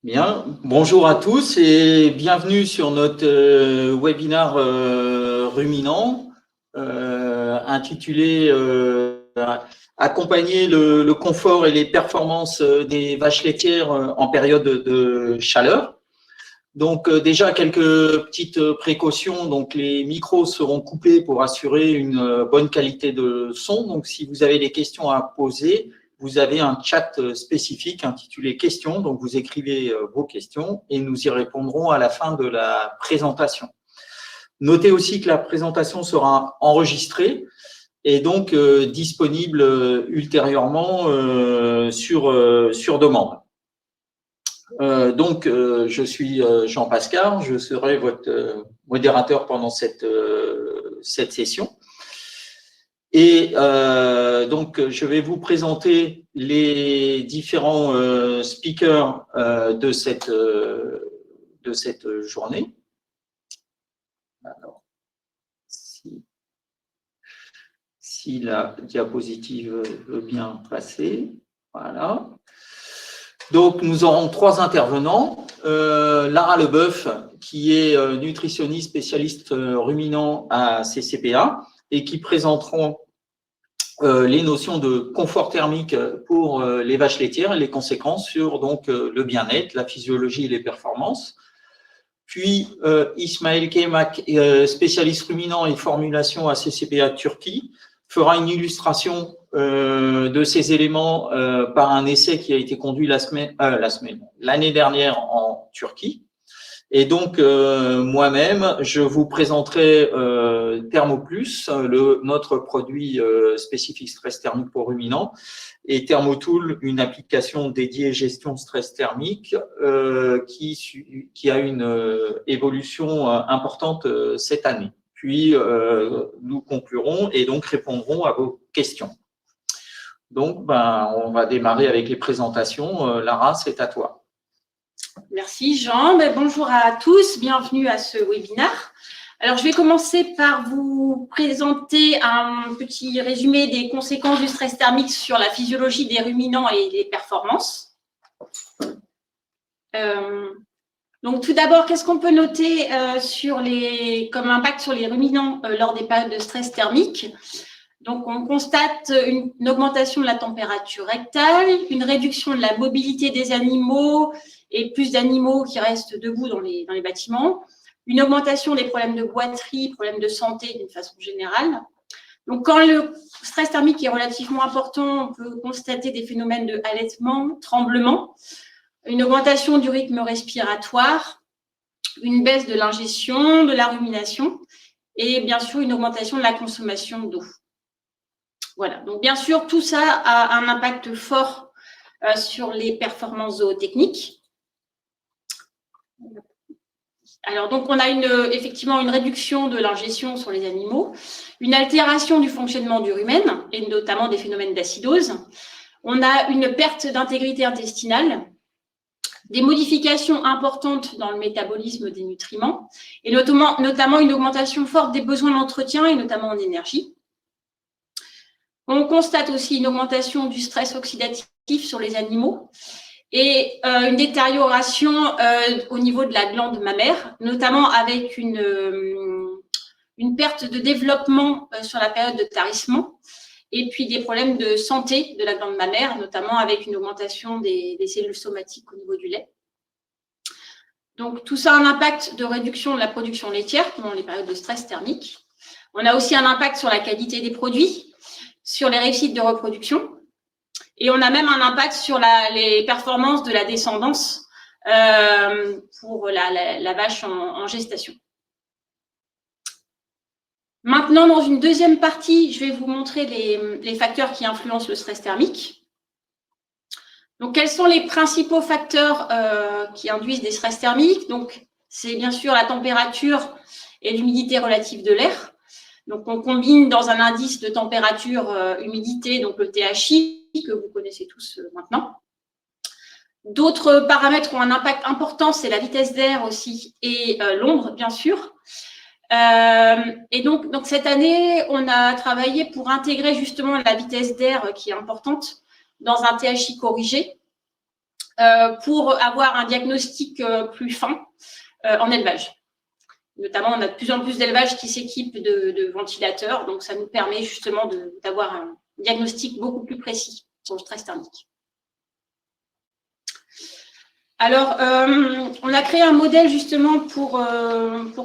Bien, bonjour à tous et bienvenue sur notre webinaire ruminant intitulé Accompagner le confort et les performances des vaches laitières en période de chaleur. Donc déjà quelques petites précautions. Donc les micros seront coupés pour assurer une bonne qualité de son. Donc si vous avez des questions à poser, vous avez un chat spécifique intitulé questions. Donc vous écrivez vos questions et nous y répondrons à la fin de la présentation. Notez aussi que la présentation sera enregistrée et donc disponible ultérieurement sur demande. Je suis Jean Pascal, je serai votre modérateur pendant cette session. Et donc, je vais vous présenter les différents speakers de cette journée. Alors, si la diapositive veut bien passer, voilà. Donc, nous aurons trois intervenants. Lara Leboeuf, qui est nutritionniste spécialiste ruminant à CCPA et qui présenteront les notions de confort thermique pour les vaches laitières et les conséquences sur donc, le bien-être, la physiologie et les performances. Puis, Ismaël Kemak, spécialiste ruminant et formulation à CCPA Turquie, fera une illustration de ces éléments par un essai qui a été conduit l'année dernière en Turquie. Et donc, moi-même, je vous présenterai Thermoplus, notre produit spécifique stress thermique pour ruminants, et Thermotool, une application dédiée gestion stress thermique qui a une évolution importante cette année. Puis, nous conclurons et donc répondrons à vos questions. Donc, on va démarrer avec les présentations. Lara, c'est à toi. Merci Jean. Bonjour à tous, bienvenue à ce webinaire. Alors, je vais commencer par vous présenter un petit résumé des conséquences du stress thermique sur la physiologie des ruminants et les performances. Donc, tout d'abord, qu'est-ce qu'on peut noter comme impact sur les ruminants lors des périodes de stress thermique? Donc, on constate une augmentation de la température rectale, une réduction de la mobilité des animaux et plus d'animaux qui restent debout dans les bâtiments, une augmentation des problèmes de boiterie, problèmes de santé d'une façon générale. Donc, quand le stress thermique est relativement important, on peut constater des phénomènes de halètement, tremblement, une augmentation du rythme respiratoire, une baisse de l'ingestion, de la rumination et bien sûr une augmentation de la consommation d'eau. Voilà, donc bien sûr, tout ça a un impact fort sur les performances zootechniques. Alors, donc, on a effectivement une réduction de l'ingestion sur les animaux, une altération du fonctionnement du rumen, et notamment des phénomènes d'acidose. On a une perte d'intégrité intestinale, des modifications importantes dans le métabolisme des nutriments, et notamment une augmentation forte des besoins d'entretien, et notamment en énergie. On constate aussi une augmentation du stress oxydatif sur les animaux, et une détérioration au niveau de la glande mammaire, notamment avec une perte de développement sur la période de tarissement, et puis des problèmes de santé de la glande mammaire, notamment avec une augmentation des cellules somatiques au niveau du lait. Donc, tout ça a un impact de réduction de la production laitière pendant les périodes de stress thermique. On a aussi un impact sur la qualité des produits, sur les réussites de reproduction. Et on a même un impact sur les performances de la descendance pour la vache en gestation. Maintenant, dans une deuxième partie, je vais vous montrer les facteurs qui influencent le stress thermique. Donc, quels sont les principaux facteurs qui induisent des stress thermiques? Donc, c'est bien sûr la température et l'humidité relative de l'air. Donc, on combine dans un indice de température, humidité, donc le THI, que vous connaissez tous maintenant. D'autres paramètres ont un impact important, c'est la vitesse d'air aussi et l'ombre, bien sûr. Et donc, cette année, on a travaillé pour intégrer justement la vitesse d'air qui est importante dans un THI corrigé. pour avoir un diagnostic plus fin en élevage. Notamment, on a de plus en plus d'élevages qui s'équipent de ventilateurs, donc ça nous permet justement d'avoir un diagnostic beaucoup plus précis sur le stress thermique. Alors, on a créé un modèle justement pour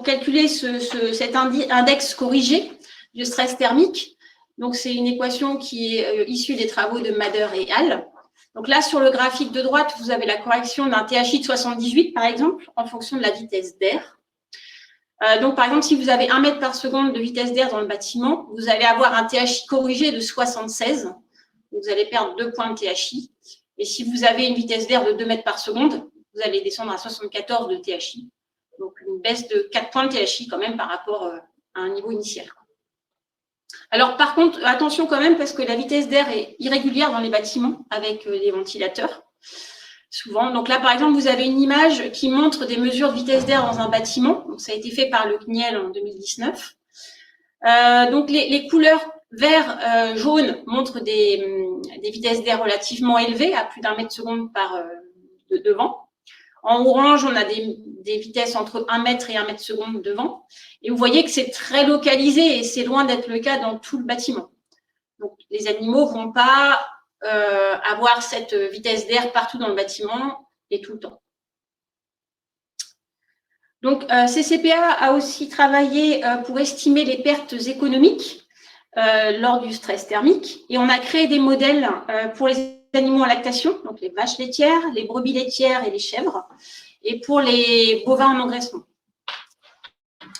calculer cet index corrigé du stress thermique. Donc, c'est une équation qui est issue des travaux de Mader et al. Donc là, sur le graphique de droite, vous avez la correction d'un THI de 78, par exemple, en fonction de la vitesse d'air. Donc, par exemple, si vous avez 1 mètre par seconde de vitesse d'air dans le bâtiment, vous allez avoir un THI corrigé de 76. Vous allez perdre 2 points de THI. Et si vous avez une vitesse d'air de 2 mètres par seconde, vous allez descendre à 74 de THI. Donc, une baisse de 4 points de THI quand même par rapport à un niveau initial. Alors, par contre, attention quand même, parce que la vitesse d'air est irrégulière dans les bâtiments avec des ventilateurs, souvent. Donc là, par exemple, vous avez une image qui montre des mesures de vitesse d'air dans un bâtiment. Donc, ça a été fait par le CNIEL en 2019. Donc, les couleurs vert, jaune montrent des vitesses d'air relativement élevées, à plus d'1 mètre seconde de vent. En orange, on a des vitesses entre 1 mètre et 1 mètre seconde de vent. Et vous voyez que c'est très localisé et c'est loin d'être le cas dans tout le bâtiment. Donc, les animaux ne vont pas avoir cette vitesse d'air partout dans le bâtiment et tout le temps. Donc, CCPA a aussi travaillé pour estimer les pertes économiques lors du stress thermique. Et on a créé des modèles pour les animaux en lactation, donc les vaches laitières, les brebis laitières et les chèvres, et pour les bovins en engraissement.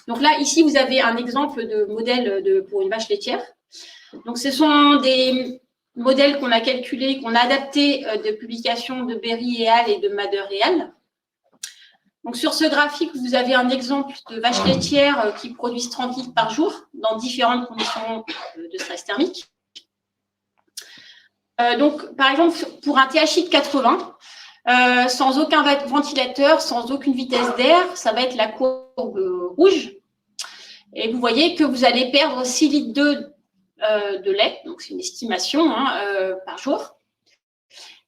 Donc là, ici, vous avez un exemple de modèle pour une vache laitière. Donc, ce sont des modèles qu'on a calculés, qu'on a adaptés de publications de Berry et al. Et de Mader et al. Donc, sur ce graphique, vous avez un exemple de vaches laitières qui produisent 30 litres par jour dans différentes conditions de stress thermique. Donc, par exemple, pour un THI de 80, sans aucun ventilateur, sans aucune vitesse d'air, ça va être la courbe rouge. Et vous voyez que vous allez perdre 6 litres de lait, donc c'est une estimation par jour.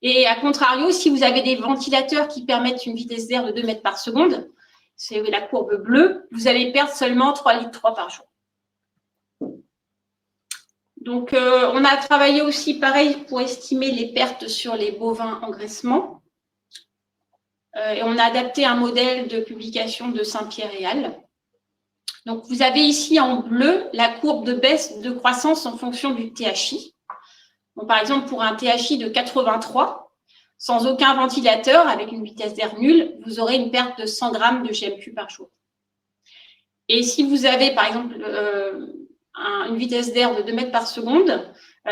Et à contrario, si vous avez des ventilateurs qui permettent une vitesse d'air de 2 mètres par seconde, c'est la courbe bleue, vous allez perdre seulement 3 litres 3 par jour. Donc, on a travaillé aussi, pareil, pour estimer les pertes sur les bovins engraissement. Et on a adapté un modèle de publication de Saint-Pierre et al. Donc, vous avez ici en bleu la courbe de baisse de croissance en fonction du THI. Donc, par exemple, pour un THI de 83, sans aucun ventilateur, avec une vitesse d'air nulle, vous aurez une perte de 100 grammes de GMQ par jour. Et si vous avez, par exemple, une vitesse d'air de 2 mètres par seconde,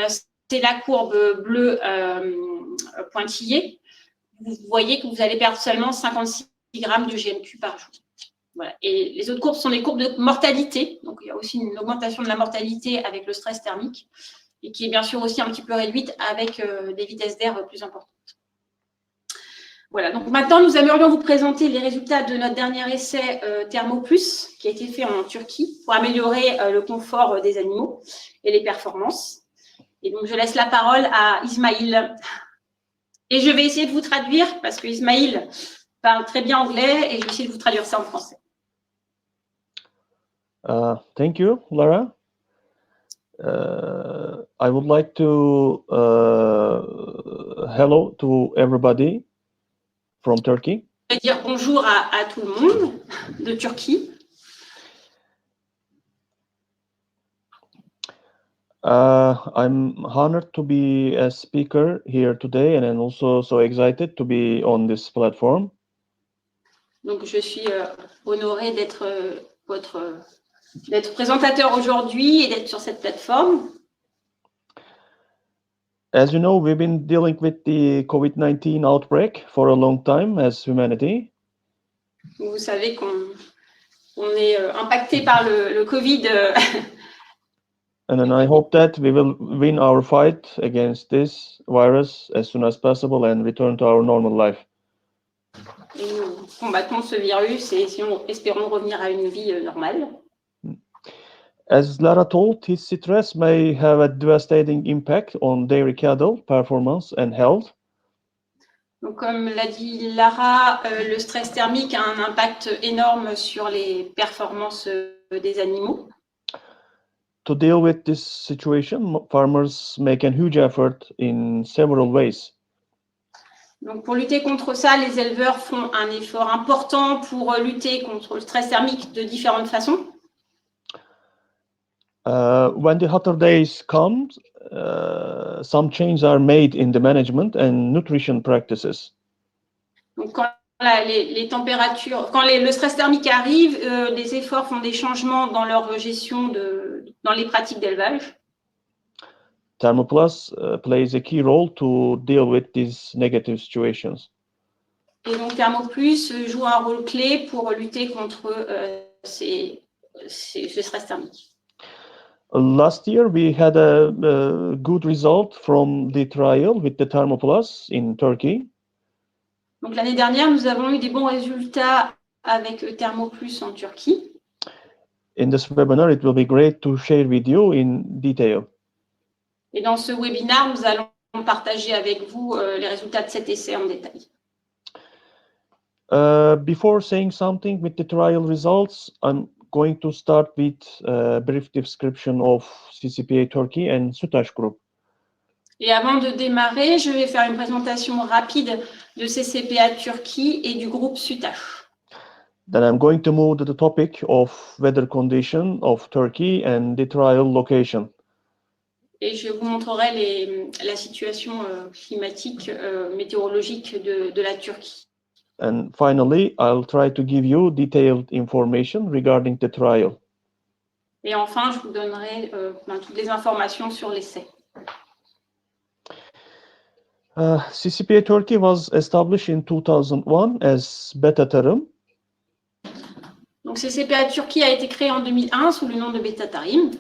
c'est la courbe bleue pointillée. Vous voyez que vous allez perdre seulement 56 grammes de GMQ par jour. Voilà. Et les autres courbes sont les courbes de mortalité. Donc, il y a aussi une augmentation de la mortalité avec le stress thermique et qui est bien sûr aussi un petit peu réduite avec des vitesses d'air plus importantes. Voilà. Donc, maintenant, nous aimerions vous présenter les résultats de notre dernier essai Thermoplus qui a été fait en Turquie pour améliorer le confort des animaux et les performances. Et donc, je laisse la parole à Ismaïl. Et je vais essayer de vous traduire parce que Ismaïl parle très bien anglais et je vais essayer de vous traduire ça en français. Thank you, Lara. I would like to hello to everybody from Turkey. Je vais dire bonjour à tout le monde de Turquie. I'm honored to be a speaker here today and I'm also so excited to be on this platform. Donc, je suis honorée d'être présentateur aujourd'hui et d'être sur cette plateforme. As you know, we've been dealing with the COVID-19 outbreak for a long time as humanity. Vous savez qu'on est impacté par le Covid. And then I hope that we will win our fight against this virus as soon as possible and return to our normal life. Et nous combattons ce virus et espérons revenir à une vie normale. As Lara told, his stress may have a devastating impact on dairy cattle performance and health. Donc, comme l'a dit Lara, le stress thermique a un impact énorme sur les performances des animaux. To deal with this situation, farmers make a huge effort in several ways. Donc, pour lutter contre ça, les éleveurs font un effort important pour lutter contre le stress thermique de différentes façons. When the hotter days come, some changes are made in the management and nutrition practices. Donc, quand les températures, quand le stress thermique arrive, les efforts font des changements dans leur gestion, dans les pratiques d'élevage. Thermoplus plays a key role to deal with these negative situations. Et donc, Thermoplus joue un rôle clé pour lutter contre ce stress thermique. Last year, we had a good result from the trial with the Thermoplus in Turkey. Donc, l'année dernière, nous avons eu des bons résultats avec Thermoplus en Turquie. In this webinar, it will be great to share with you in detail. Et dans ce webinaire, nous allons partager avec vous les résultats de cet essai en détail. Before saying something with the trial results, I'm going to start with a brief description of CCPA Turkey and Sütaş Group. Et avant de démarrer, je vais faire une présentation rapide de CCPA Turquie et du groupe Sütaş. Then I'm going to move to the topic of weather condition of Turkey and the trial location. Et je vous montrerai la situation climatique, météorologique de la Turquie. And finally, I'll try to give you detailed information regarding the trial. Et enfin, je vous donnerai toutes les informations sur l'essai. CCPA Turkey was established in 2001 as Beta Tarım. Donc, CCPA Turquie a été créé en 2001 sous le nom de Beta Tarım.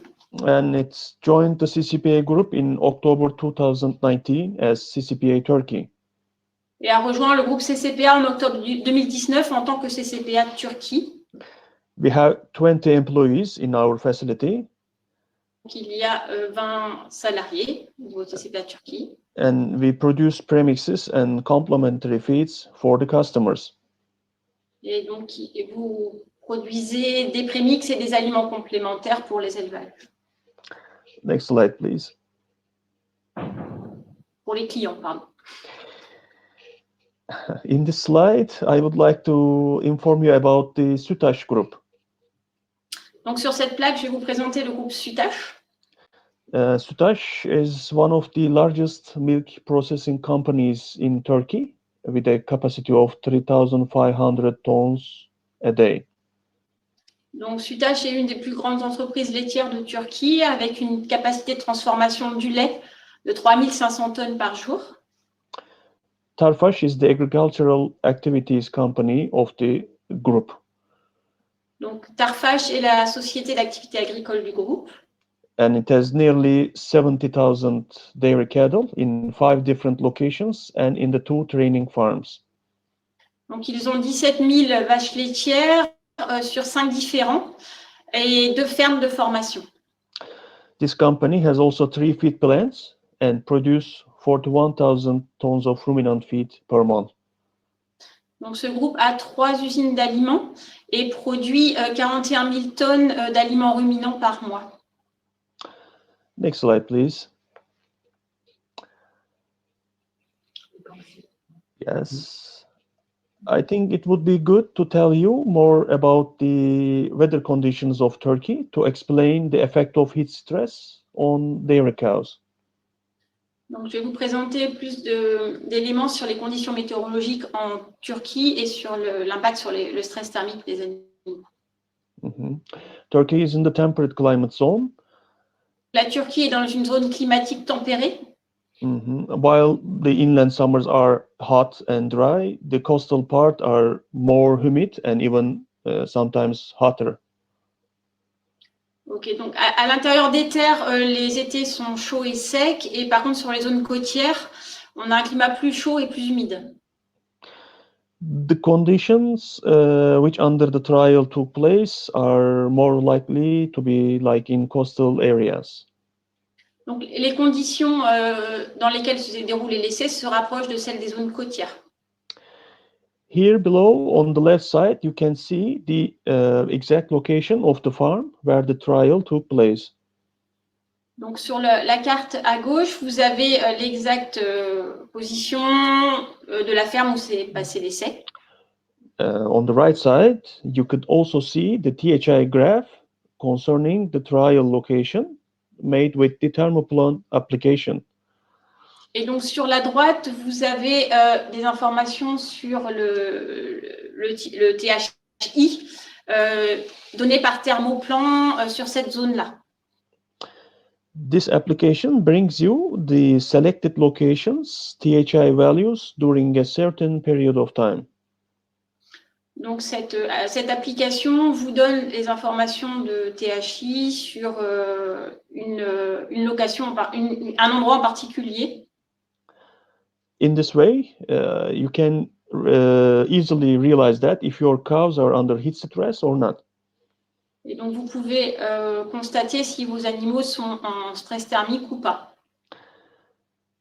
And it's joined the CCPA group in October 2019 as CCPA Turkey. Et a rejoint le groupe CCPA en octobre 2019 en tant que CCPA Turquie. We have 20 employees in our facility. Donc, il y a 20 salariés au niveau de CCPA Turquie. And we produce premixes and complementary feeds for the customers. Et donc, vous produisez des prémix et des aliments complémentaires pour les élevages. Next slide, please. Pour les clients, pardon. In this slide, I would like to inform you about the Sütaş Group. Donc, sur cette plaque, je vais vous présenter le groupe Sütaş. Sütaş is one of the largest milk processing companies in Turkey with a capacity of 3,500 tons a day. Donc, Sütaş est une des plus grandes entreprises laitières de Turquie avec une capacité de transformation du lait de 3500 tonnes par jour. Tarfaş is the agricultural activities company of the group. Donc, Tarfaş est la société d'activité agricole du groupe. And it has nearly 70,000 dairy cattle in 5 different locations and in the 2 training farms. Donc, ils ont 17 000 vaches laitières sur 5 différents et 2 fermes de formation. This company has also 3 feed plants and produce 41,000 tons of ruminant feed per month. Donc, ce groupe a 3 usines d'aliments et produit 41 000 tonnes d'aliments ruminants par mois. Next slide, please. Yes. I think it would be good to tell you more about the weather conditions of Turkey to explain the effect of heat stress on dairy cows. Donc, je vais vous présenter plus d'éléments sur les conditions météorologiques en Turquie et sur l'impact sur le stress thermique des animaux. Turkey is in the temperate climate zone. La Turquie est dans une zone climatique tempérée. While the inland summers are hot and dry, the coastal part are more humid and even sometimes hotter. Ok, donc à l'intérieur des terres, les étés sont chauds et secs, et par contre sur les zones côtières, on a un climat plus chaud et plus humide. The conditions which under the trial took place are more likely to be like in coastal areas. Donc les conditions dans lesquelles se déroulent les essais se rapprochent de celles des zones côtières. Here below on the left side, you can see the exact location of the farm where the trial took place. Donc, sur la carte à gauche, vous avez l'exacte position de la ferme où s'est passé l'essai. On the right side, you could also see the THI graph concerning the trial location made with the thermoplan application. Et donc, sur la droite, vous avez des informations sur le THI donné par Thermoplan sur cette zone-là. This application brings you the selected locations, THI values during a certain period of time. Donc, cette application vous donne les informations de THI sur une location, un endroit en particulier. In this way, you can easily realize that if your cows are under heat stress or not. Et donc, vous pouvez constater si vos animaux sont en stress thermique ou pas.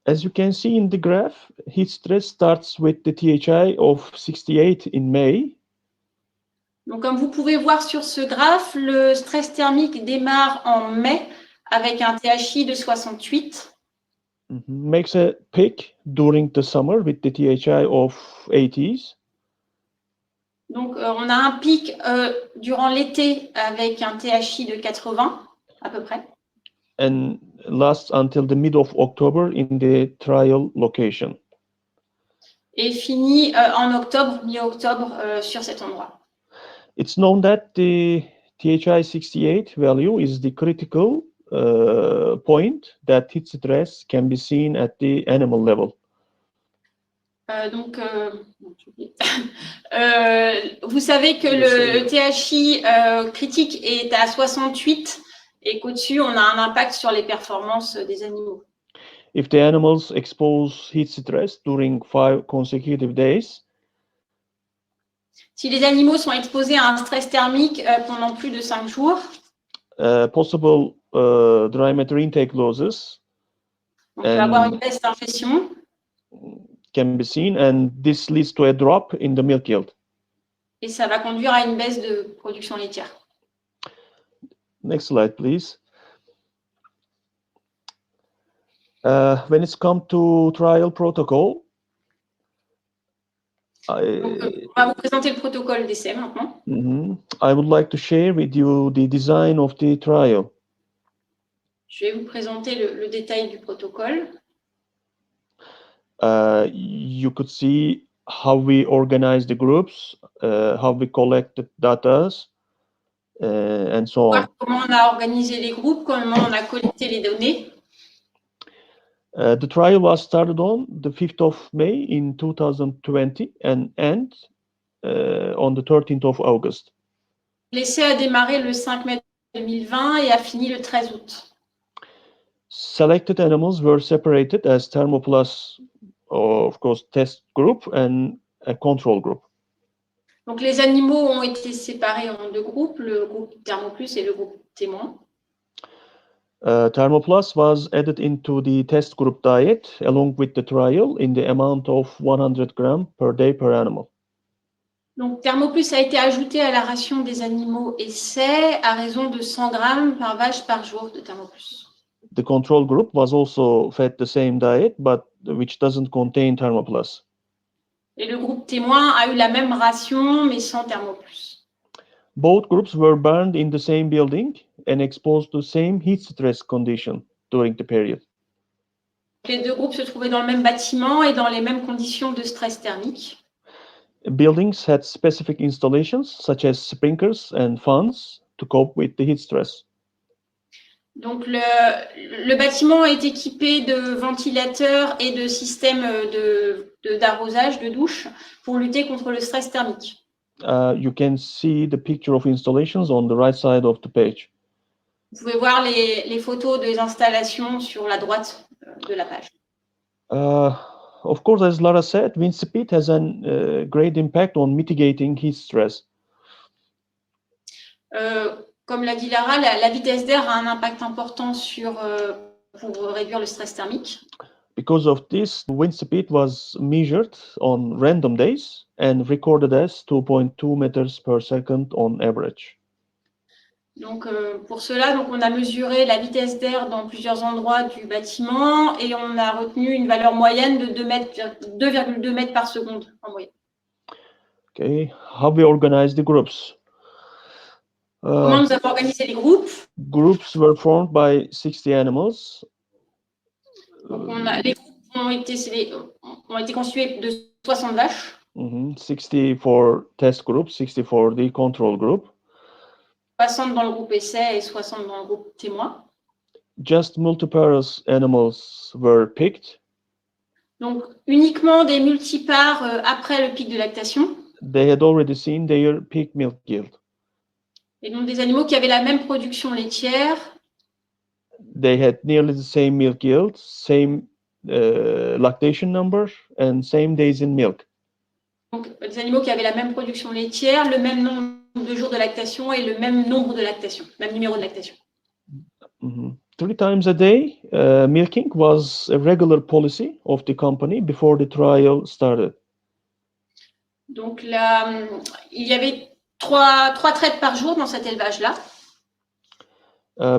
As you can see in the graph, heat stress starts with the THI of 68 in May. Donc, comme vous pouvez voir sur ce graphe, le stress thermique démarre en mai avec un THI de 68. Makes a peak during the summer with the THI of 80s. Donc, on a un pic durant l'été avec un THI de 80 à peu près. And lasts until the mid of October in the trial location. Et finit en octobre, mi-octobre, sur cet endroit. It's known that the THI 68 value is the critical point that heat stress can be seen at the animal level. Vous savez que le THI critique est à 68 et qu'au-dessus, on a un impact sur les performances des animaux. If the animals expose heat stress during 5 consecutive days, si les animaux sont exposés à un stress thermique pendant plus de 5 jours, possible dry matter intake losses on peut avoir une baisse d'ingestion can be seen, and this leads to a drop in the milk yield. Et ça va conduire à une baisse de production laitière. Next slide, please. When it's come to trial protocol, Donc, on va vous présenter le protocole d'essai maintenant. I would like to share with you the design of the trial. Je vais vous présenter le détail du protocole. You could see how we organize the groups, how we collect the data, and so on. Voir comment on a organisé les groupes, comment on a collecté les données. The trial was started on the 5th of May in 2020 and end on the 13th of August. L'essai a démarré le 5 mai 2020 et a fini le 13 août. Selected animals were separated as Thermoplus, of course, test group and a control group. Donc, les animaux ont été séparés en 2 groupes, le groupe Thermoplus et le groupe témoin. Thermoplus was added into the test group diet along with the trial in the amount of 100 grams per day per animal. Donc, Thermoplus a été ajouté à la ration des animaux essais à raison de 100 grammes par vache par jour de Thermoplus. The control group was also fed the same diet, but which doesn't contain Thermoplus. Et le groupe témoin a eu la même ration, mais sans Thermoplus. Both groups were burned in the same building and exposed to same heat stress condition during the period. Les 2 groupes se trouvaient dans le même bâtiment et dans les mêmes conditions de stress thermique. Buildings had specific installations such as sprinklers and fans to cope with the heat stress. Donc, le bâtiment est équipé de ventilateurs et de systèmes d'arrosage, de douche, pour lutter contre le stress thermique. You can see the picture of installations on the right side of the page. Vous pouvez voir les photos des installations sur la droite de la page. Of course, as Lara said, wind speed has a great impact on mitigating heat stress. Comme l'a dit Lara, la vitesse d'air a un impact important pour réduire le stress thermique. Because of this, wind speed was measured on random days and recorded as 2.2 meters per second on average. Donc, pour cela, donc, on a mesuré la vitesse d'air dans plusieurs endroits du bâtiment et on a retenu une valeur moyenne de 2,2 mètres par seconde en moyenne. Okay, how we organize the groups? Comment nous avons organisé les groupes? Groups were formed by 60 animals. Donc, les groupes ont été constitués de 60 vaches. 60 for test group, 60 for the control group. 60 dans le groupe essai et 60 dans le groupe témoin. Just multiparous animals were picked. Donc, uniquement des multipares après le pic de lactation. They had already seen their peak milk yield. Et donc, des animaux qui avaient la même production laitière. They had nearly the same milk yield, same lactation number, and same days in milk. Donc, des animaux qui avaient la même production laitière, le même nombre de jours de lactation et le même nombre de lactation, même numéro de lactation. 3 times a day, milking was a regular policy of the company before the trial started. Donc là, il y avait trois traites par jour dans cet élevage-là.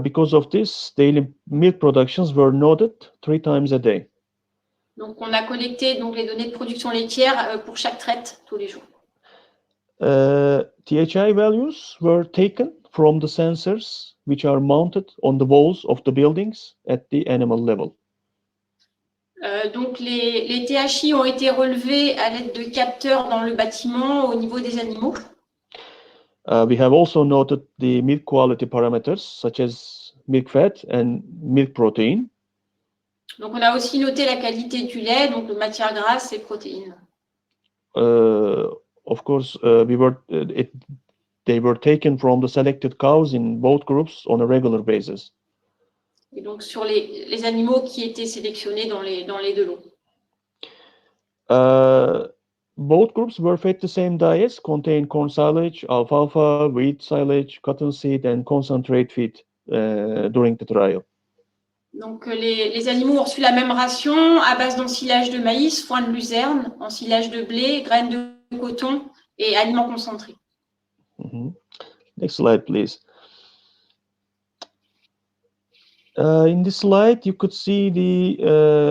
Because of this, daily milk productions were noted 3 times a day. Donc, on a collecté donc, les données de production laitière pour chaque traite tous les jours. THI values were taken from the sensors which are mounted on the walls of the buildings at the animal level. Donc, les THI ont été relevés à l'aide de capteurs dans le bâtiment au niveau des animaux. We have also noted the milk quality parameters such as milk fat and milk protein. Donc, on a aussi noté la qualité du lait, donc de matière grasse et protéines. Of course, they were taken from the selected cows in both groups on a regular basis. Et donc, sur les animaux qui étaient sélectionnés dans les deux lots. Both groups were fed the same diets, contain corn silage, alfalfa, wheat silage, cottonseed, and concentrate feed during the trial. Donc, les animaux ont reçu la même ration à base d'ensilage de maïs, foin de luzerne, ensilage de blé, graines de coton et aliments concentrés. Next slide, please. In this slide, you could see the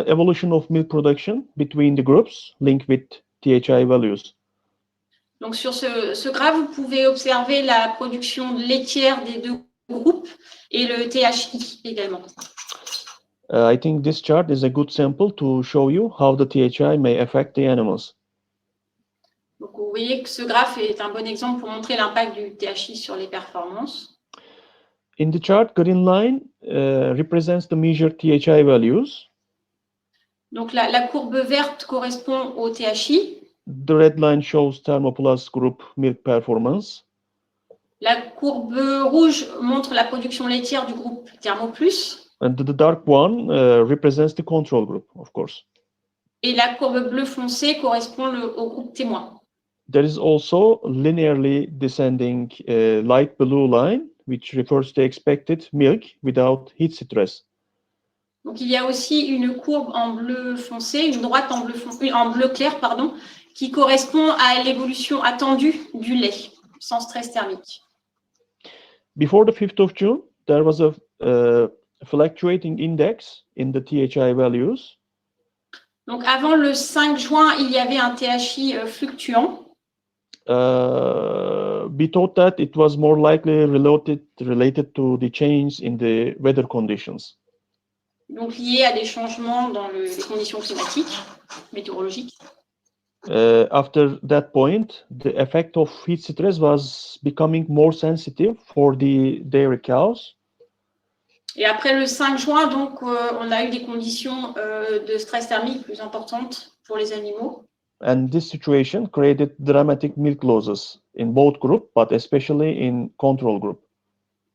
evolution of milk production between the groups linked with THI values. Donc, sur ce graphe, vous pouvez observer la production laitière des deux groupes et le THI également. I think this chart is a good sample to show you how the THI may affect the animals. Donc, vous voyez que ce graphe est un bon exemple pour montrer l'impact du THI sur les performances. In the chart, green line represents the measured THI values. Donc, la courbe verte correspond au THI. The red line shows Thermoplast group milk performance. La courbe rouge montre la production laitière du groupe Thermoplus. And the dark one represents the control group, of course. Et la courbe bleu foncé correspond au groupe témoin. There is also linearly descending light blue line, which refers to expected milk without heat stress. Donc, il y a aussi une courbe en bleu foncé, une droite en bleu clair, pardon, qui correspond à l'évolution attendue du lait, sans stress thermique. Before the 5th of June, there was a fluctuating index in the THI values. Donc, avant le 5 juin, il y avait un THI fluctuant. We thought that it was more likely related to the change in the weather conditions. Donc, lié à des changements dans les conditions climatiques, météorologiques. After that point, the effect of heat stress was becoming more sensitive for the dairy cows. Et après le 5 juin, donc, on a eu des conditions de stress thermique plus importantes pour les animaux. And this situation created dramatic milk losses in both groups, but especially in control group.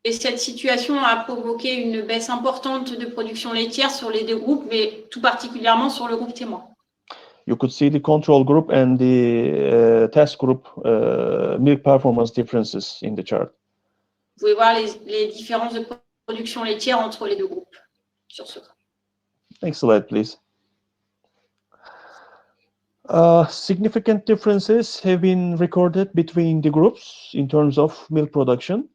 Et cette situation a provoqué une baisse importante de production laitière sur les deux groupes, mais tout particulièrement sur le groupe témoin. You could see the control group and the test group milk performance differences in the chart. Vous pouvez voir les différences de production laitière entre les deux groupes sur ce graphe. Next slide, please. Significant differences have been recorded between the groups in terms of milk production.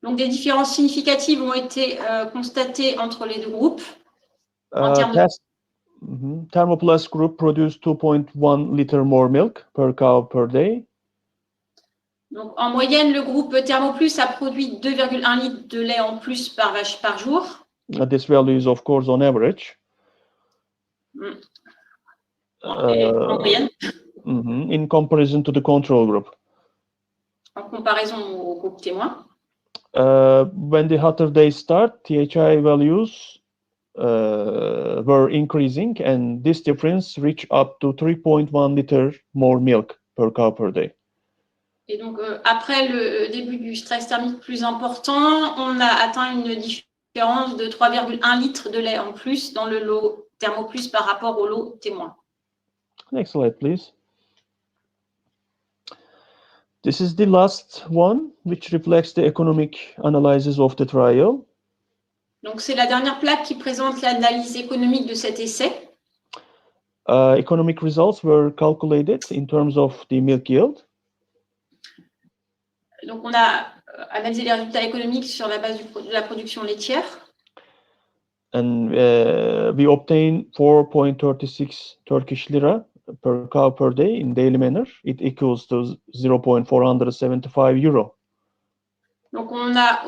Donc, des différences significatives ont été constatées entre les deux groupes. Thermoplast group produced 2.1 liter more milk per cow per day. Donc, en moyenne, le groupe Thermoplus a produit 2,1 litres de lait en plus par vache par jour. This value is, of course, on average. En moyenne. In comparison to the control group. En comparaison au groupe témoin. When the hotter days start, THI values were increasing, and this difference reached up to 3.1 liter more milk per cow per day. Et donc, après le début du stress thermique plus important, on a atteint une différence de 3,1 litres de lait en plus dans le lot Thermoplus par rapport au lot témoin. Next slide, please. This is the last one, which reflects the economic analysis of the trial. Donc, c'est la dernière plaque qui présente l'analyse économique de cet essai. Economic results were calculated in terms of the milk yield. Donc, on a analysé les résultats économiques sur la base de la production laitière. And we obtained 4.36 Turkish lira per cow per day in daily manner. It equals to 0.475 euro. Donc, on a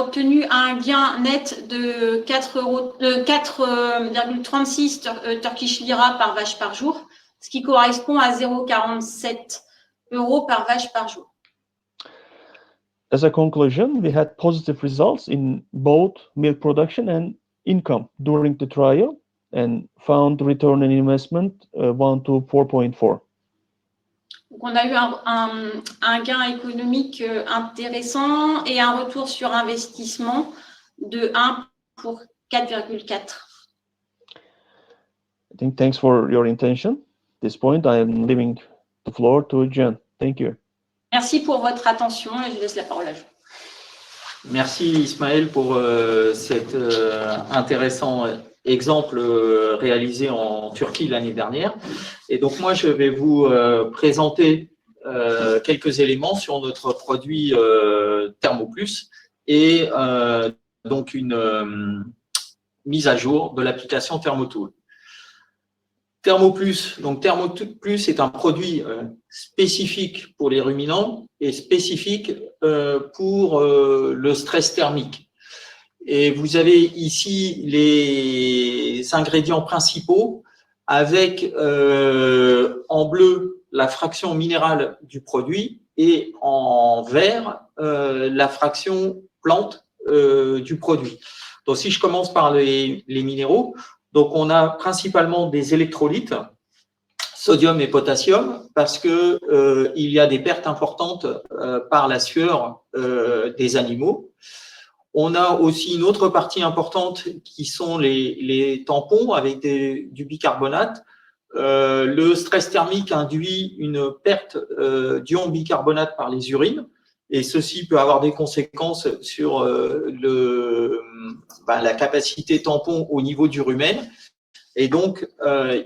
obtenu un gain net de 4,36 Turkish lira par vache par jour, ce qui correspond à 0,47 euros par vache par jour. As a conclusion, we had positive results in both milk production and income during the trial and found return on investment 1 to 4.4. Donc, on a eu un gain économique intéressant et un retour sur investissement de 1 pour 4,4. I think thanks for your attention. At this point, I am leaving the floor to Jen. Thank you. Merci pour votre attention et je laisse la parole à vous. Merci Ismaël pour cet intéressant exemple réalisé en Turquie l'année dernière. Et donc moi, je vais vous présenter quelques éléments sur notre produit Thermoplus et donc une mise à jour de l'application Thermotool. Thermoplus est un produit spécifique pour les ruminants et spécifique pour le stress thermique. Et vous avez ici les ingrédients principaux avec en bleu la fraction minérale du produit et en vert la fraction plante du produit. Donc si je commence par les minéraux, donc on a principalement des électrolytes, sodium et potassium, parce que il y a des pertes importantes par la sueur des animaux. On a aussi une autre partie importante qui sont les tampons avec du bicarbonate. Le stress thermique induit une perte d'ion bicarbonate par les urines et ceci peut avoir des conséquences sur la capacité tampon au niveau du rumen. Et donc,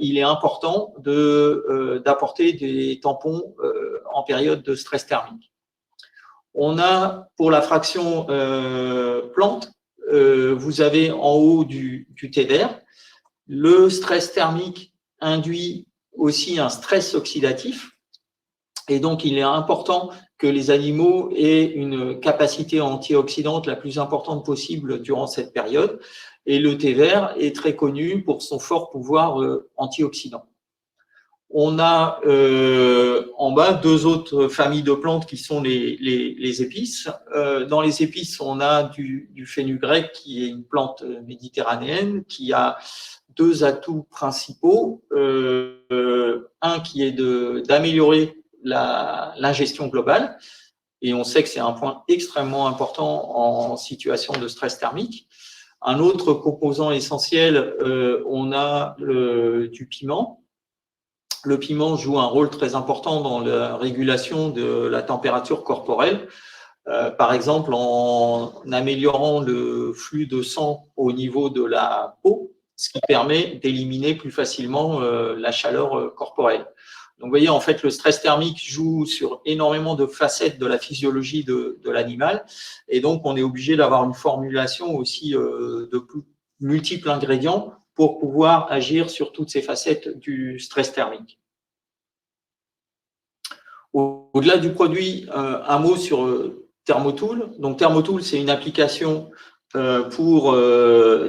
il est important d'apporter des tampons en période de stress thermique. On a pour la fraction plante, vous avez en haut du thé vert. Le stress thermique induit aussi un stress oxydatif. Et donc, il est important que les animaux aient une capacité antioxydante la plus importante possible durant cette période. Et le thé vert est très connu pour son fort pouvoir antioxydant. On a en bas deux autres familles de plantes qui sont les épices. Dans les épices, on a du fenugrec qui est une plante méditerranéenne qui a deux atouts principaux. Un qui est d'améliorer l'ingestion globale, et on sait que c'est un point extrêmement important en situation de stress thermique. Un autre composant essentiel, on a du piment. Le piment joue un rôle très important dans la régulation de la température corporelle. Par exemple, en améliorant le flux de sang au niveau de la peau, ce qui permet d'éliminer plus facilement la chaleur corporelle. Donc, vous voyez, en fait, le stress thermique joue sur énormément de facettes de la physiologie de l'animal. Et donc, on est obligé d'avoir une formulation aussi de multiples ingrédients pour pouvoir agir sur toutes ces facettes du stress thermique. Au-delà du produit, un mot sur Thermotool. Donc, Thermotool, c'est une application pour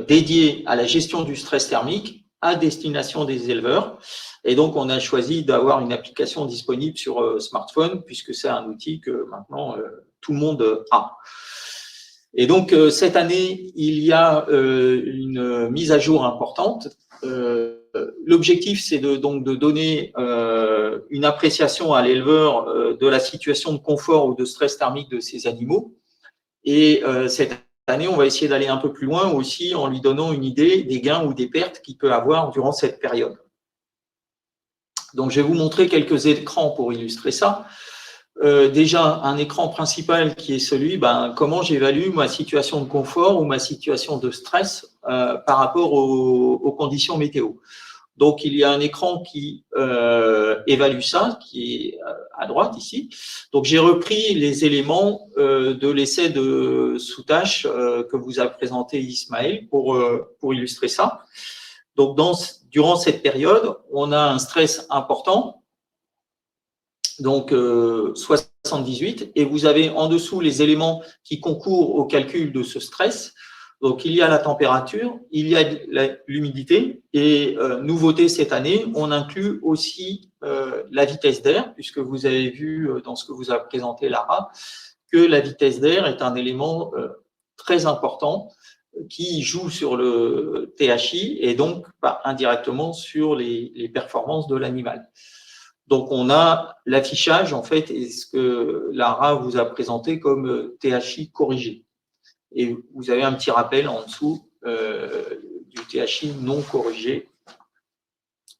dédiée à la gestion du stress thermique à destination des éleveurs. Et donc, on a choisi d'avoir une application disponible sur smartphone, puisque c'est un outil que maintenant tout le monde a. Et donc, cette année, il y a une mise à jour importante. L'objectif, c'est de donner une appréciation à l'éleveur de la situation de confort ou de stress thermique de ces animaux. Et cette année, on va essayer d'aller un peu plus loin aussi en lui donnant une idée des gains ou des pertes qu'il peut avoir durant cette période. Donc, je vais vous montrer quelques écrans pour illustrer ça. Déjà, un écran principal qui est celui, comment j'évalue ma situation de confort ou ma situation de stress par rapport aux conditions météo. Donc, il y a un écran qui évalue ça, qui est à droite ici. Donc, j'ai repris les éléments de l'essai de sous-tâche que vous a présenté Ismaël pour illustrer ça. Donc, durant cette période, on a un stress important, donc 78, et vous avez en dessous les éléments qui concourent au calcul de ce stress. Donc, il y a la température, il y a l'humidité, et nouveauté cette année, on inclut aussi la vitesse d'air, puisque vous avez vu dans ce que vous a présenté Lara, que la vitesse d'air est un élément très important qui joue sur le THI et donc indirectement sur les performances de l'animal. Donc, on a l'affichage, en fait, et ce que Lara vous a présenté comme THI corrigé. Et vous avez un petit rappel en dessous du THI non corrigé,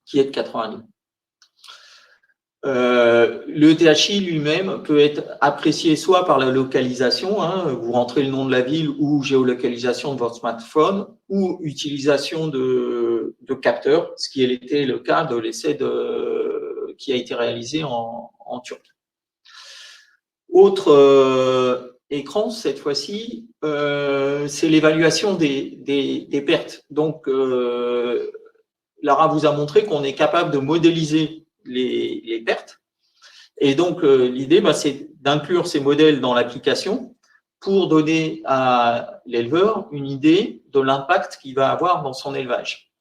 qui est de 82. Le THI lui-même peut être apprécié soit par la localisation, vous rentrez le nom de la ville ou géolocalisation de votre smartphone, ou utilisation de capteurs, ce qui était le cas de l'essai qui a été réalisé en Turquie. Autre écran, cette fois-ci, c'est l'évaluation des pertes. Donc, Lara vous a montré qu'on est capable de modéliser les pertes. Et donc, l'idée, c'est d'inclure ces modèles dans l'application pour donner à l'éleveur une idée de l'impact qu'il va avoir dans son élevage.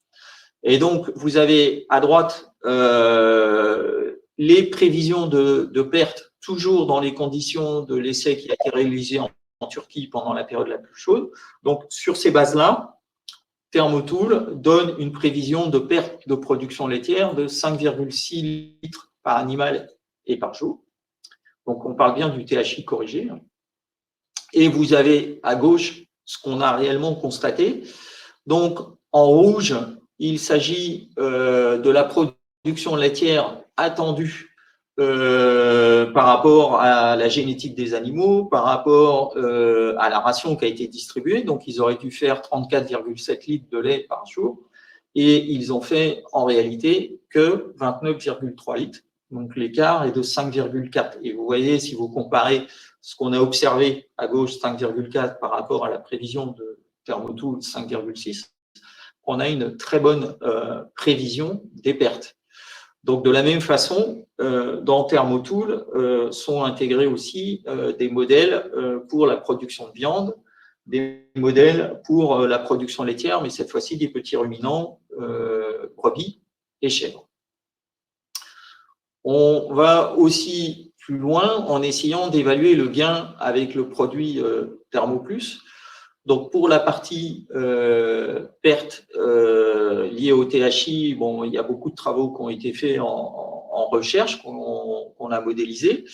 Et donc, vous avez à droite les prévisions de pertes, toujours dans les conditions de l'essai qui a été réalisé en Turquie pendant la période la plus chaude. Donc, sur ces bases-là, Thermotool donne une prévision de perte de production laitière de 5,6 litres par animal et par jour. Donc, on parle bien du THI corrigé. Et vous avez à gauche ce qu'on a réellement constaté. Donc, en rouge, il s'agit de la production laitière attendue par rapport à la génétique des animaux, par rapport à la ration qui a été distribuée. Donc, ils auraient dû faire 34,7 litres de lait par jour et ils ont fait en réalité que 29,3 litres. Donc, l'écart est de 5,4. Et vous voyez, si vous comparez ce qu'on a observé à gauche, 5,4 par rapport à la prévision de Thermotool, 5,6, on a une très bonne prévision des pertes. Donc, de la même façon, dans Thermotool sont intégrés aussi des modèles pour la production de viande, des modèles pour la production laitière, mais cette fois-ci des petits ruminants, brebis et chèvres. On va aussi plus loin en essayant d'évaluer le gain avec le produit Thermoplus. Donc, pour la partie perte liée au THI, il y a beaucoup de travaux qui ont été faits en recherche, qu'on a modélisés.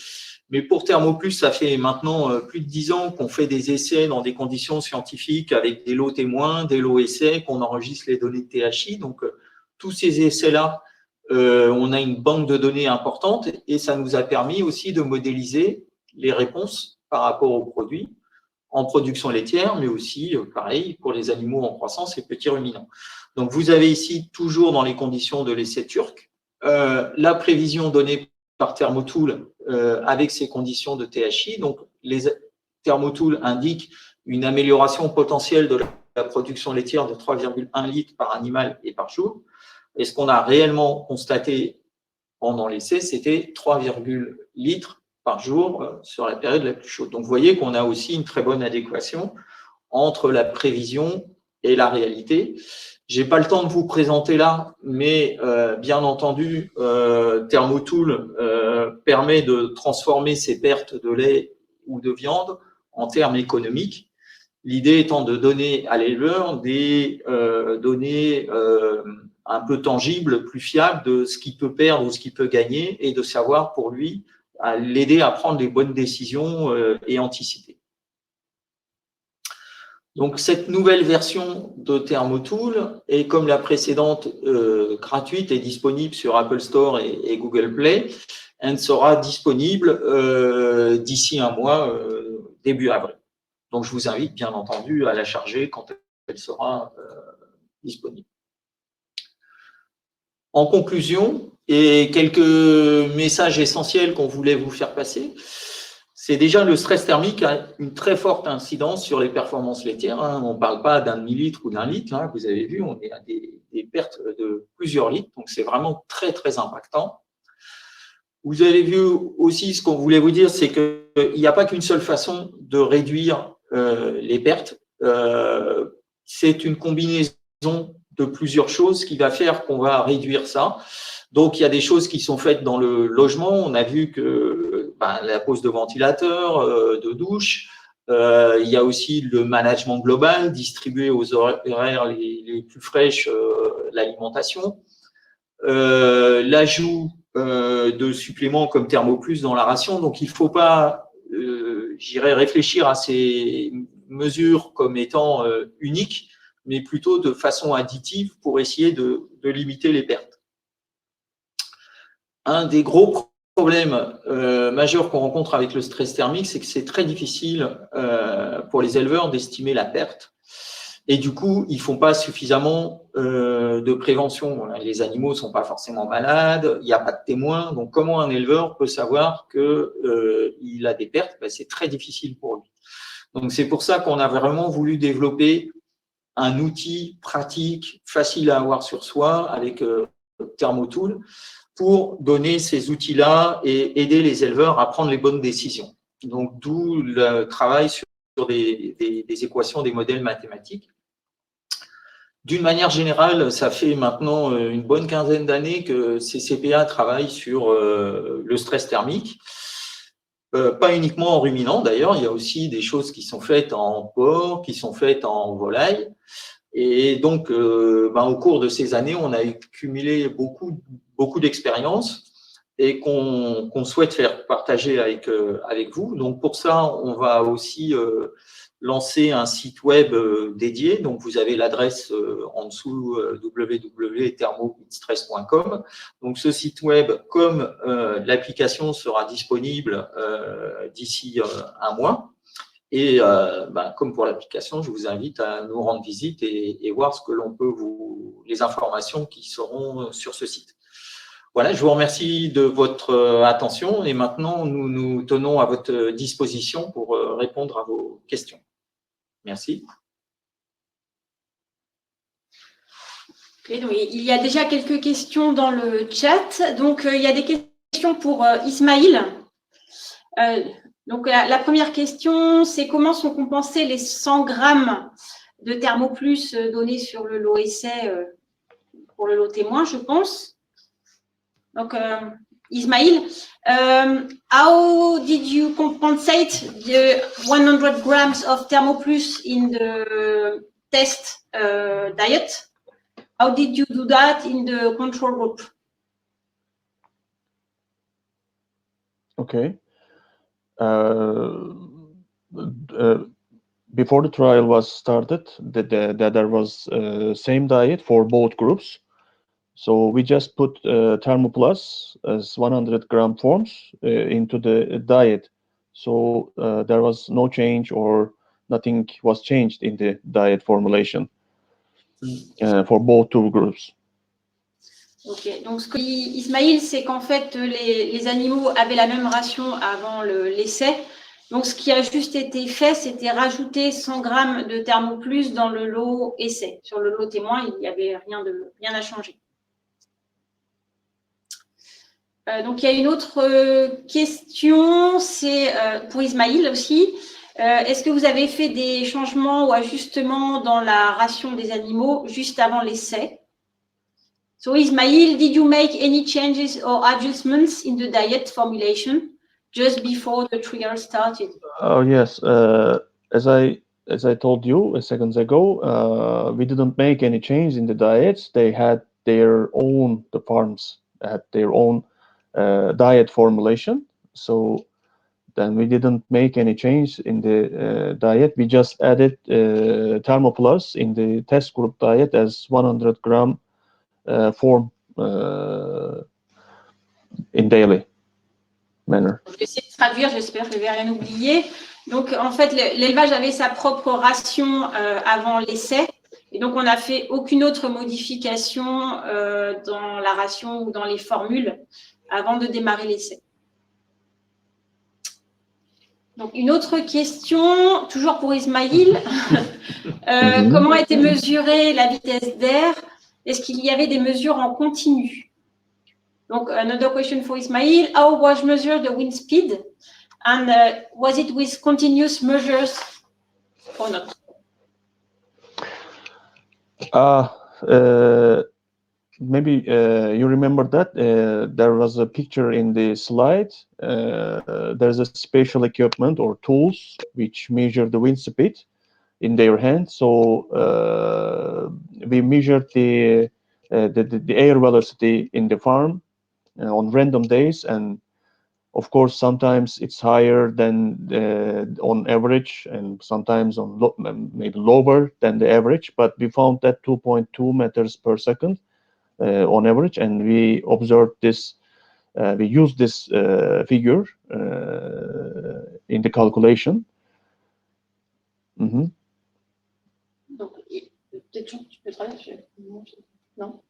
Mais pour Thermoplus, ça fait maintenant plus de 10 ans qu'on fait des essais dans des conditions scientifiques avec des lots témoins, des lots essais, qu'on enregistre les données de THI. Donc, tous ces essais-là, on a une banque de données importante et ça nous a permis aussi de modéliser les réponses par rapport aux produits en production laitière, mais aussi, pareil, pour les animaux en croissance et petits ruminants. Donc, vous avez ici, toujours dans les conditions de l'essai turc, la prévision donnée par Thermotool avec ces conditions de THI. Donc, les Thermotool indiquent une amélioration potentielle de la production laitière de 3,1 litres par animal et par jour. Et ce qu'on a réellement constaté pendant l'essai, c'était 3,8 litres par jour sur la période la plus chaude. Donc, vous voyez qu'on a aussi une très bonne adéquation entre la prévision et la réalité. Je n'ai pas le temps de vous présenter là, mais bien entendu, Thermotool permet de transformer ces pertes de lait ou de viande en termes économiques. L'idée étant de donner à l'éleveur des données un peu tangibles, plus fiables de ce qu'il peut perdre ou ce qu'il peut gagner et de savoir pour lui l'aider à prendre les bonnes décisions et anticiper. Donc, cette nouvelle version de Thermotool est, comme la précédente, gratuite et disponible sur Apple Store et Google Play. Elle sera disponible d'ici un mois, début avril. Donc, je vous invite, bien entendu, à la charger quand elle sera disponible. En conclusion, et quelques messages essentiels qu'on voulait vous faire passer, c'est déjà le stress thermique a une très forte incidence sur les performances laitières. On ne parle pas d'un demi-litre ou d'un litre. Vous avez vu, on est à des pertes de plusieurs litres. Donc, c'est vraiment très, très impactant. Vous avez vu aussi, ce qu'on voulait vous dire, c'est qu'il n'y a pas qu'une seule façon de réduire les pertes. C'est une combinaison de plusieurs choses qui va faire qu'on va réduire ça. Donc, il y a des choses qui sont faites dans le logement. On a vu que la pose de ventilateur, de douche. Il y a aussi le management global, distribuer aux horaires les plus fraîches l'alimentation. L'ajout de suppléments comme Thermoplus dans la ration. Donc, il ne faut pas, j'irais, réfléchir à ces mesures comme étant uniques, mais plutôt de façon additive pour essayer de limiter les pertes. Un des gros problèmes majeurs qu'on rencontre avec le stress thermique, c'est que c'est très difficile pour les éleveurs d'estimer la perte. Et du coup, ils ne font pas suffisamment de prévention. Les animaux ne sont pas forcément malades, il n'y a pas de témoins. Donc, comment un éleveur peut savoir qu'il a des pertes? C'est très difficile pour lui. Donc, c'est pour ça qu'on a vraiment voulu développer un outil pratique, facile à avoir sur soi avec Thermotool pour donner ces outils-là et aider les éleveurs à prendre les bonnes décisions. Donc, d'où le travail sur des équations, des modèles mathématiques. D'une manière générale, ça fait maintenant une bonne quinzaine d'années que CCPA travaille sur le stress thermique. Pas uniquement en ruminant, d'ailleurs, il y a aussi des choses qui sont faites en porc, qui sont faites en volaille. Et donc, au cours de ces années, on a accumulé beaucoup d'expériences et qu'on souhaite faire partager avec vous. Donc, pour ça, on va aussi lancer un site web dédié. Donc, vous avez l'adresse en dessous www.thermostress.com. Donc, ce site web, comme l'application sera disponible d'ici un mois. Et comme pour l'application, je vous invite à nous rendre visite et voir ce que l'on peut les informations qui seront sur ce site. Voilà, je vous remercie de votre attention et maintenant nous nous tenons à votre disposition pour répondre à vos questions. Merci. Okay, donc, il y a déjà quelques questions dans le chat. Donc, il y a des questions pour Ismaïl. Donc, la première question, c'est comment sont compensés les 100 grammes de Thermoplus donnés sur le lot essai pour le lot témoin, je pense. Donc, Ismaïl, how did you compensate the 100 grams of Thermoplus in the test diet? How did you do that in the control group? Okay. Before the trial was started, there was same diet for both groups. So we just put Thermoplus as 100-gram forms into the diet. So there was no change or nothing was changed in the diet formulation for both two groups. Ok, donc ce que dit Ismail, c'est qu'en fait, les animaux avaient la même ration avant l'essai. Donc, ce qui a juste été fait, c'était rajouter 100 grammes de Thermoplus dans le lot essai. Sur le lot témoin, il n'y avait rien à changer. Donc, il y a une autre question, c'est pour Ismail aussi. Est-ce que vous avez fait des changements ou ajustements dans la ration des animaux juste avant l'essai? So, Ismail, did you make any changes or adjustments in the diet formulation just before the trial started? Oh yes, as I told you a second ago, we didn't make any change in the diets. They had their own, the farms had their own diet formulation. So then we didn't make any change in the diet. We just added Thermoplus in the test group diet as 100 gram form in daily manner. Je vais essayer de traduire, j'espère que je ne vais rien oublier. Donc, en fait, l'élevage avait sa propre ration avant l'essai. Et donc, on n'a fait aucune autre modification dans la ration ou dans les formules avant de démarrer l'essai. Donc, une autre question, toujours pour Ismail. Comment a été mesurée la vitesse d'air? Est-ce qu'il y avait des mesures en continu? Donc, another question for Ismail. How was measured the wind speed? And was it with continuous measures or not? Maybe you remember that there was a picture in the slide. There's a special equipment or tools which measure the wind speed in their hand. So we measured the air velocity in the farm on random days, and of course sometimes it's higher than on average, and sometimes on maybe lower than the average. But we found that 2.2 meters per second on average, and we observed this. We used this figure in the calculation. Mm-hmm. Donc, peut-être tu peux traduire. Non.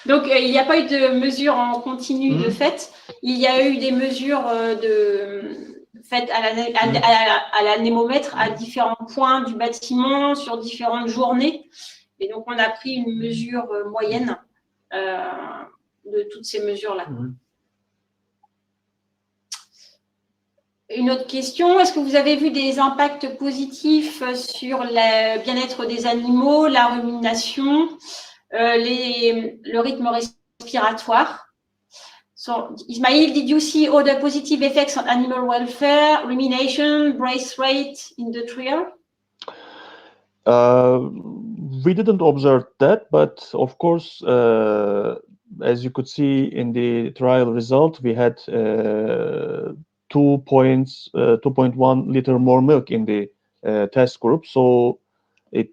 Donc, il n'y a pas eu de mesure en continu de fait. Il y a eu des mesures faites à l'anémomètre à différents points du bâtiment sur différentes journées. Et donc, on a pris une mesure moyenne de toutes ces mesures-là. Une autre question, est-ce que vous avez vu des impacts positifs sur le bien-être des animaux, la rumination, le rythme respiratoire? So, Ismail, did you see other positive effects on animal welfare, rumination, brace rate in the trial? We didn't observe that, but of course, as you could see in the trial result, we had 2.1 liter more milk in the test group. So it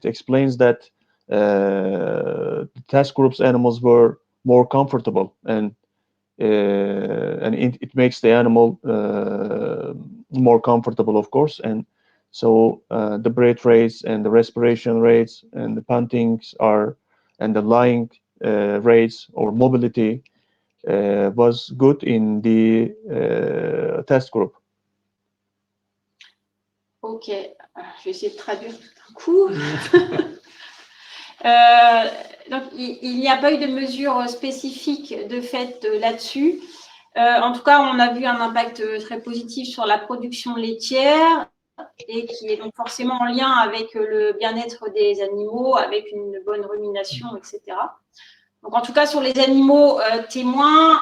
explains that the test group's animals were more comfortable, and it makes the animal more comfortable, of course. And so the breath rates and the respiration rates and the pantings and the lying rates or mobility was good in the test group. Ok, je vais essayer de traduire tout d'un coup. Donc, il n'y a pas eu de mesure spécifique de fait là-dessus. En tout cas, on a vu un impact très positif sur la production laitière et qui est donc forcément en lien avec le bien-être des animaux, avec une bonne rumination, etc. Donc, en tout cas, sur les animaux témoins,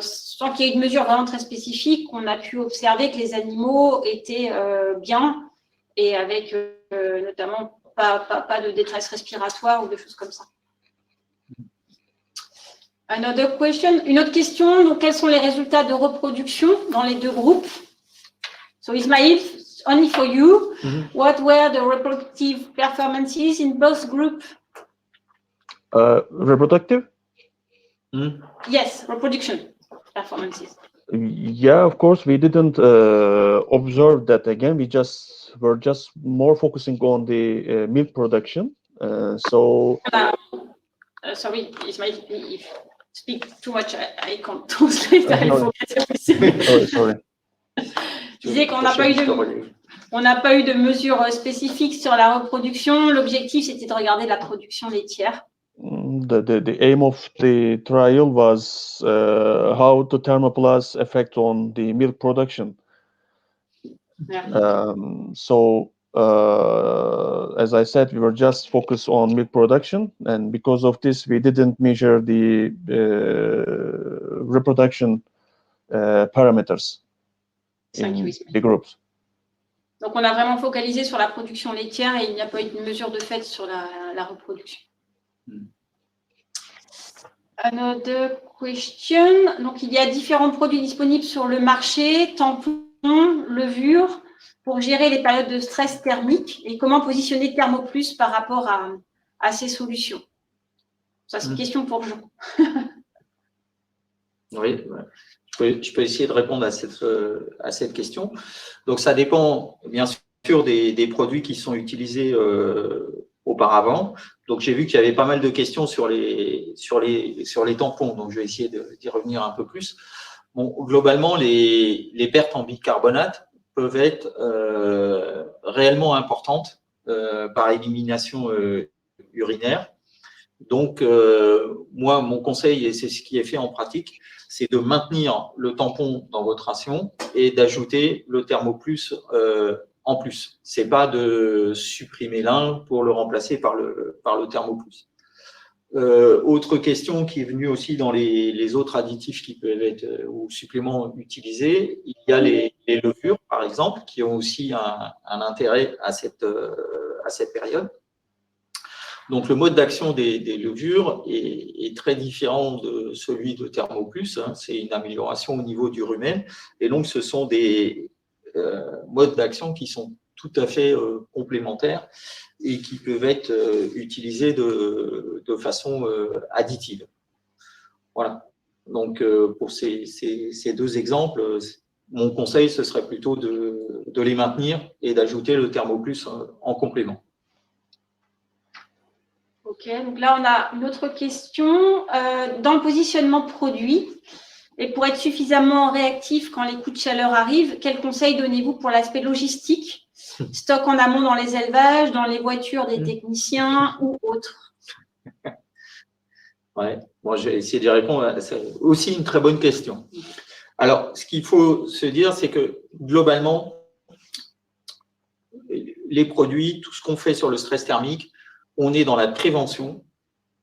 sans qu'il y ait une mesure vraiment très spécifique, on a pu observer que les animaux étaient bien et avec notamment pas de détresse respiratoire ou de choses comme ça. Another question. Une autre question, donc quels sont les résultats de reproduction dans les deux groupes? So Ismail, only for you, what were the reproductive performances in both groups? Reproductive? Yes, reproduction performances. Yeah, of course, we didn't observe that again. Were just more focusing on the milk production. So Sorry, Ismail, if you speak too much, I can't translate. I no, forget everything. sorry. Je disais qu'on n'a pas eu de mesures spécifiques sur la reproduction. L'objectif, c'était de regarder la production laitière. The aim of the trial was how the thermoplast affect on the milk production. Yeah. So as I said, we were just focused on milk production, and because of this, we didn't measure the reproduction parameters in the groups. Donc, on a vraiment focalisé sur la production laitière et il n'y a pas eu de mesure de fait sur la reproduction. Another question. Donc, il y a différents produits disponibles sur le marché, tampons, levures, pour gérer les périodes de stress thermique et comment positionner Thermoplus par rapport à ces solutions. Ça, c'est une question pour Jean. Oui, je peux essayer de répondre à cette question. Donc, ça dépend bien sûr des produits qui sont utilisés auparavant. Donc, j'ai vu qu'il y avait pas mal de questions sur les tampons. Donc, je vais essayer d'y revenir un peu plus. Bon, globalement, les pertes en bicarbonate peuvent être réellement importantes par élimination urinaire. Donc, moi, mon conseil, et c'est ce qui est fait en pratique, c'est de maintenir le tampon dans votre ration et d'ajouter le Thermoplus en plus. Ce n'est pas de supprimer l'un pour le remplacer par le Thermoplus. Autre question qui est venue aussi dans les autres additifs qui peuvent être ou suppléments utilisés, il y a les levures, par exemple, qui ont aussi un intérêt à cette période. Donc, le mode d'action des levures est très différent de celui de Thermoplus. Hein. C'est une amélioration au niveau du rumen. Et donc, ce sont des modes d'action qui sont tout à fait complémentaires et qui peuvent être utilisés de façon additive. Voilà. Donc, pour ces deux exemples, mon conseil, ce serait plutôt de les maintenir et d'ajouter le Thermoplus en complément. Ok, donc là, on a une autre question. Dans le positionnement produit, et pour être suffisamment réactif quand les coups de chaleur arrivent, quels conseils donnez-vous pour l'aspect logistique, stock en amont dans les élevages, dans les voitures des techniciens ou autres? Ouais, bon, je vais essayer d'y répondre. C'est aussi une très bonne question. Alors, ce qu'il faut se dire, c'est que globalement, les produits, tout ce qu'on fait sur le stress thermique, on est dans la prévention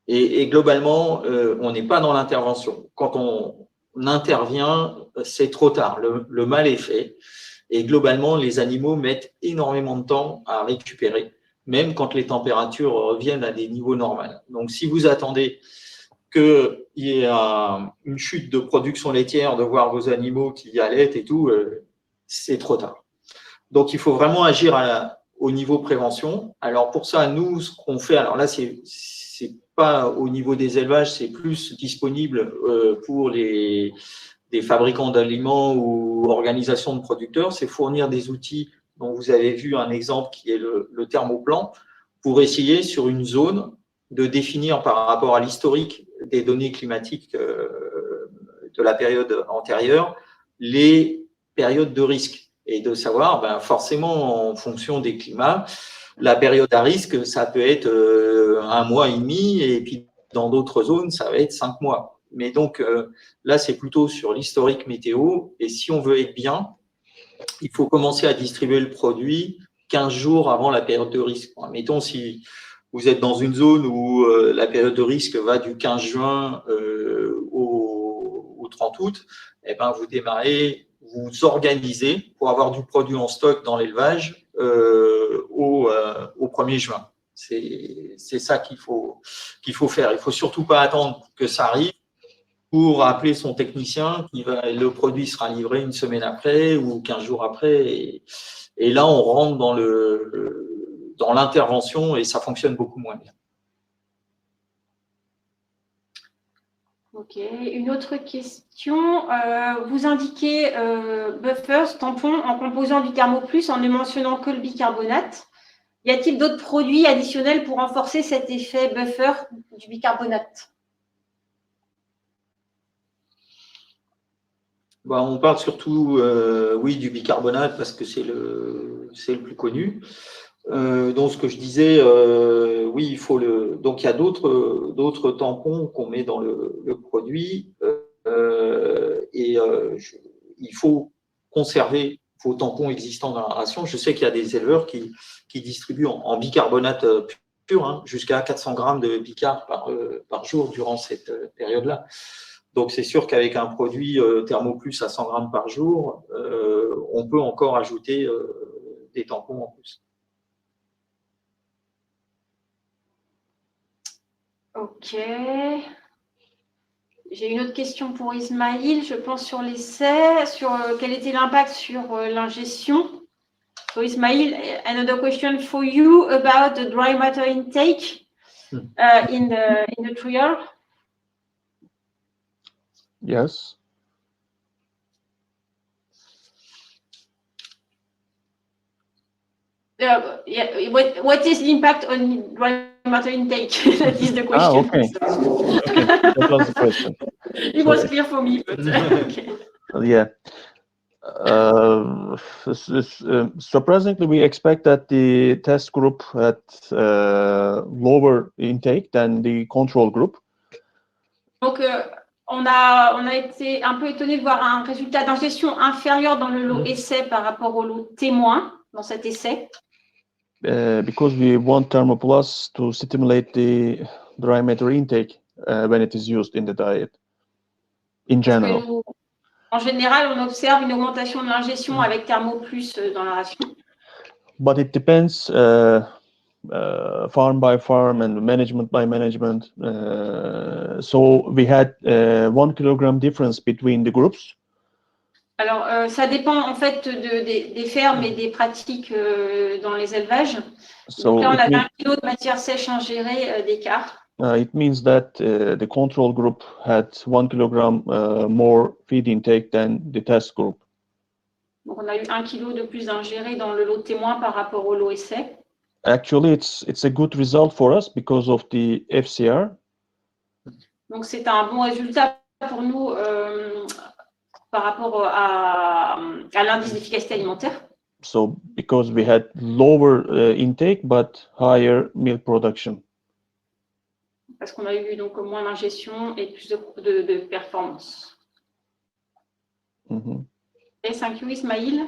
et globalement, on n'est pas dans l'intervention. Quand on intervient, c'est trop tard. Le mal est fait et globalement, les animaux mettent énormément de temps à récupérer, même quand les températures reviennent à des niveaux normaux. Donc, si vous attendez qu'il y ait une chute de production laitière, de voir vos animaux qui allaitent et tout, c'est trop tard. Donc, il faut vraiment agir au niveau prévention. Alors, pour ça, nous, ce qu'on fait, alors là, c'est pas au niveau des élevages, c'est plus disponible pour des fabricants d'aliments ou organisations de producteurs, c'est fournir des outils dont vous avez vu un exemple qui est le thermoplan pour essayer sur une zone de définir par rapport à l'historique des données climatiques de la période antérieure les périodes de risque et de savoir, ben forcément, en fonction des climats, la période à risque, ça peut être 1 mois et demi et puis dans d'autres zones, ça va être 5 mois. Mais donc là, c'est plutôt sur l'historique météo et si on veut être bien, il faut commencer à distribuer le produit 15 jours avant la période de risque. Mettons, si vous êtes dans une zone où la période de risque va du 15 juin au 30 août, eh ben, vous démarrez, vous organisez pour avoir du produit en stock dans l'élevage au 1er juin. C'est ça qu'il faut faire. Il ne faut surtout pas attendre que ça arrive pour appeler son technicien, le produit sera livré 1 semaine après ou 15 jours après. Et là, on rentre dans l'intervention et ça fonctionne beaucoup moins bien. Ok, une autre question. Vous indiquez buffers, tampons, en composant du thermoplus en ne mentionnant que le bicarbonate. Y a-t-il d'autres produits additionnels pour renforcer cet effet buffer du bicarbonate? Bah, on parle surtout, oui, du bicarbonate parce que c'est le plus connu. Donc, ce que je disais, oui, il faut donc il y a d'autres tampons qu'on met dans le produit il faut conserver vos tampons existants dans la ration. Je sais qu'il y a des éleveurs qui distribuent en bicarbonate pur jusqu'à 400 grammes de bicarb par jour durant cette période-là. Donc, c'est sûr qu'avec un produit Thermoplus à 100 grammes par jour, on peut encore ajouter des tampons en plus. Ok. J'ai une autre question pour Ismaël, je pense sur l'essai, sur quel était l'impact sur l'ingestion. So Ismaël, another question for you about the dry matter intake in the trial. Yes. Yeah, what is the impact on dry matter intake? That is the question. Okay. Okay, that was the question. It was clear for me, but okay. Yeah. Surprisingly, we expect that the test group had lower intake than the control group. Donc, on a été un peu étonné de voir un résultat d'ingestion inférieur dans le lot essai par rapport au lot témoin dans cet essai. Because we want Thermoplus to stimulate the dry matter intake when it is used in the diet, in general. En général, on observe une augmentation de l'ingestion avec Thermoplus dans la ration. But it depends farm by farm and management by management. So we had 1 kilogram difference between the groups. Alors, ça dépend en fait des fermes et des pratiques dans les élevages. So donc là, on avait 1 kilo de matière sèche ingérée d'écart. It means that the control group had 1 kilogram more feed intake than the test group. Donc, on a eu 1 kilo de plus ingéré dans le lot témoin par rapport au lot essai. Actually, it's a good result for us because of the FCR. Donc, c'est un bon résultat pour nous par rapport à l'indice d'efficacité alimentaire. So, because we had lower intake but higher milk production. Parce qu'on a eu donc moins d'ingestion et plus de performance. Et thank you, Ismaël.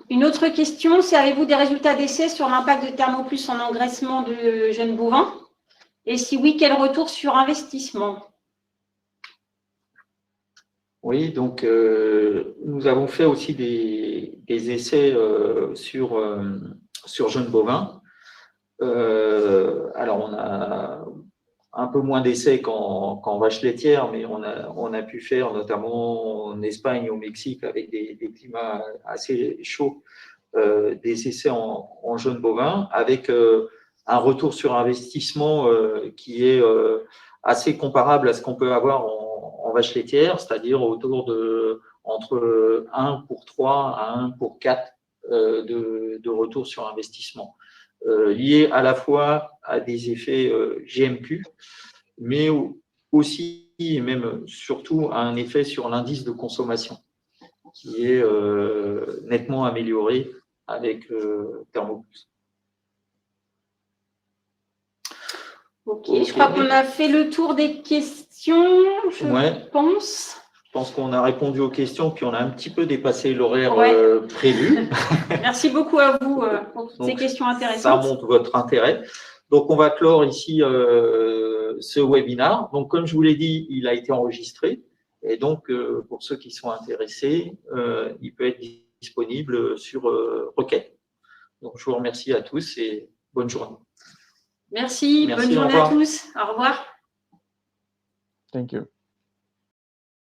Une autre question, c'est avez-vous des résultats d'essai sur l'impact de Thermoplus en engraissement de jeunes bovins? Et si oui, quel retour sur investissement? Oui, donc nous avons fait aussi des essais sur jeunes bovins. Alors, on a un peu moins d'essais qu'en vache laitière, mais on a pu faire, notamment en Espagne et au Mexique, avec des climats assez chauds, des essais en jeunes bovins, avec un retour sur investissement qui est assez comparable à ce qu'on peut avoir en vache laitière, c'est-à-dire autour de entre 1 pour 3 à 1 pour 4 de retour sur investissement. Lié à la fois à des effets GMQ, mais aussi et même surtout à un effet sur l'indice de consommation qui est nettement amélioré avec Thermoplus. Okay. Je crois qu'on a fait le tour des questions, je pense. Je pense qu'on a répondu aux questions, puis on a un petit peu dépassé l'horaire prévu. Merci beaucoup à vous pour toutes ces questions intéressantes. Ça montre votre intérêt. Donc, on va clore ici ce webinaire. Donc, comme je vous l'ai dit, il a été enregistré. Et donc, pour ceux qui sont intéressés, il peut être disponible sur requête. Donc, je vous remercie à tous et bonne journée. Merci, bonne journée à tous. Au revoir. Thank you.